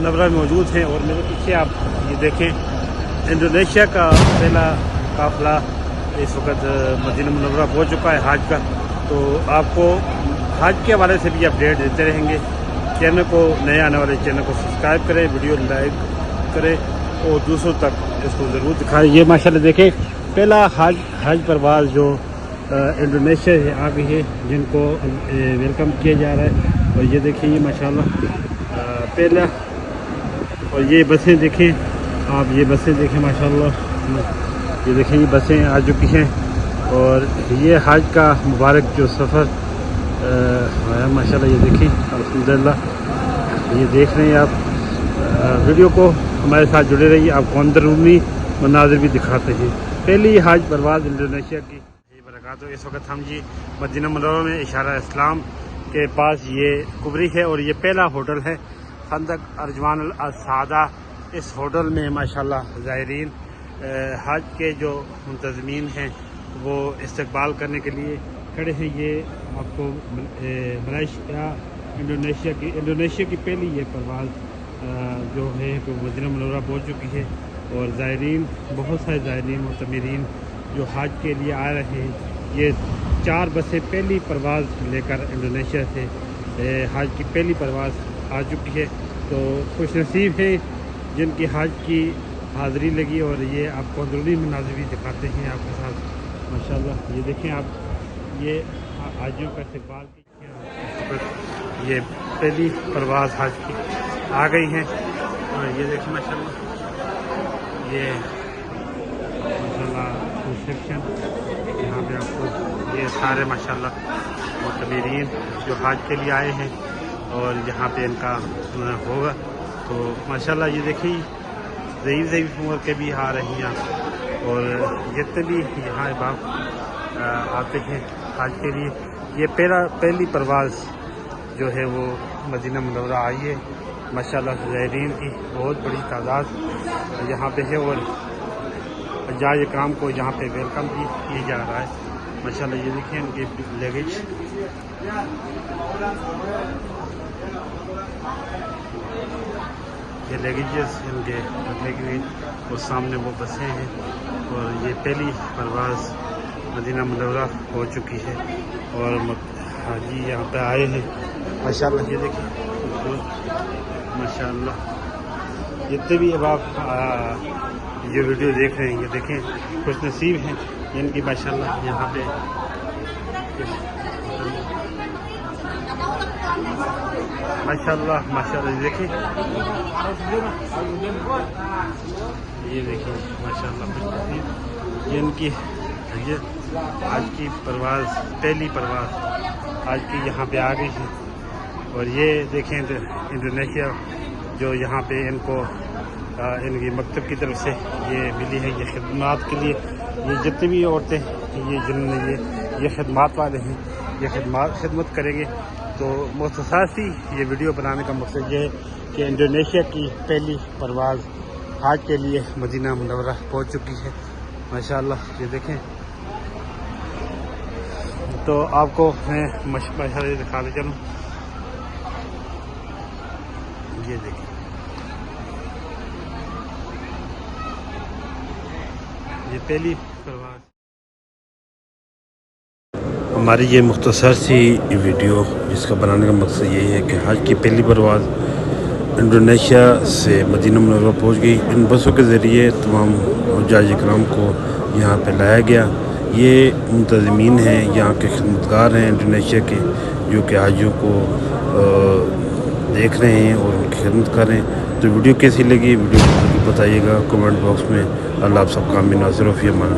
मुनव्वरा में मौजूद हैं। और मेरे पीछे आप ये देखें, इंडोनेशिया का पहला काफ़िला इस वक्त मदीना मुनव्वरा पहुंच चुका है हज का। तो आपको हज के हवाले से भी अपडेट देते रहेंगे। चैनल को, नए आने वाले चैनल को सब्सक्राइब करें, वीडियो लाइक करें और दूसरों तक इसको ज़रूर दिखाएं। ये माशाल्लाह देखें, पहला हज परवाज़ जो इंडोनेशिया से आ गई है, जिनको वेलकम किया जा रहा है। और ये देखिए, ये माशाल्लाह पहला, और ये बसें देखें आप, ये बसें देखें माशाल्लाह, ये देखें ये बसें आ चुकी हैं। और ये हज का मुबारक जो सफ़र माशाल्लाह, ये देखें अल्हम्दुलिल्लाह। ये देख रहे हैं आप, वीडियो को हमारे साथ जुड़े रहिए, आपको अंदरूनी मनाज़िर भी दिखाते हैं। पहली हज परवाज़ इंडोनेशिया की तो इस वक्त हम जी मदीना मुनव्वरा में इशारा इस्लाम के पास ये कुबरी है। और ये पहला होटल है खंदक अर्जवान अल सादा। इस होटल में माशाल्लाह ज़ायरीन हज के जो मुंतज़मीन हैं वो इस्तकबाल करने के लिए खड़े हैं। ये आपको मलेशिया इंडोनेशिया की पहली ये परवाज़ जो है तो मदीना मुनव्वरा पहुँच चुकी है। और ज़ायरीन, बहुत सारे ज़ायरीन मुतमिरीन जो हज के लिए आ रहे हैं, ये 4 बसें पहली परवाज़ लेकर इंडोनेशिया से हज की पहली परवाज़ आ चुकी है। तो खुश नसीब हैं जिनकी हज की हाज़िरी लगी। और ये आपको अंदरूनी मनाज़िर भी दिखाते हैं आपके साथ माशाल्लाह। ये देखें आप, ये हाजियों का इस्तकबाल किया, ये पहली परवाज़ हज की आ गई हैं। और ये देखें माशाल्लाह, ये माशाल्लाह रिसेप्शन, यहाँ पे आपको ये सारे माशाल्लाह मुतमिरीन जो हज के लिए आए हैं और यहाँ पे इनका होगा। तो माशाल्लाह ये देखिए, ज़ईफ़ उम्र के भी आ रही हैं। और जितने भी यहाँ बाप आते हैं हज के लिए, ये पहली परवाज़ जो है वो मदीना मुनव्वरा आई है माशाल्लाह। ज़ायरीन की बहुत बड़ी तादाद यहाँ पे है। और हज्जाज इकराम को यहाँ पे वेलकम भी किया जा रहा है माशाल्लाह। ये देखिए इनके लगेज, ये लगेजेस इनके रखने के लिए। और सामने वो बसें हैं। और ये पहली परवाज़ मदीना मुनव्वरा हो चुकी है। और हाजी यहाँ पे आए हैं माशाल्लाह। ये देखिए माशाल्लाह, जितने भी अब आप ये वीडियो देख रहे हैं, ये देखें खुश नसीब हैं जिनकी माशाल्लाह यहाँ पे माशाल्लाह ये देखें, ये देखिए माशाल्लाह खुश नसीब जिनकी ये आज की परवाज़, पहली परवाज़ आज की यहाँ पे आ गई है। और ये देखें इंडोनेशिया जो यहाँ पे इनको इनकी मकतब की तरफ से ये मिली है, ये खिदमत के लिए। ये जितनी भी औरतें ये जिन्होंने ये खिदमत वाले हैं, ये खिदमत करेंगे। तो मुख्तसर सी ये वीडियो बनाने का मकसद ये है कि इंडोनेशिया की पहली परवाज़ हज के लिए मदीना मुनव्वरा पहुँच चुकी है माशाल्लाह। ये देखें, तो आपको मैं माशाल्लाह दिखाते चलूँ। ये देखिए, ये पहली परवाज़। हमारी ये मुख्तसर सी वीडियो जिसका बनाने का मकसद यही है कि हज की पहली परवाज़ इंडोनेशिया से मदीना मुनव्वरा पहुँच गई। इन बसों के ज़रिए तमाम हज्जाज इकराम को यहाँ पे लाया गया। ये मुंतज़मीन हैं, यहाँ के खिदमतगार हैं इंडोनेशिया के, जो कि हाजियों को देख रहे हैं और उनकी खिदमत कर रहे हैं। तो वीडियो कैसी लगी, वीडियो को बताइएगा कमेंट बॉक्स में। अल्लाह आप सबका आमीन। नाज़िर फ़ी अमान।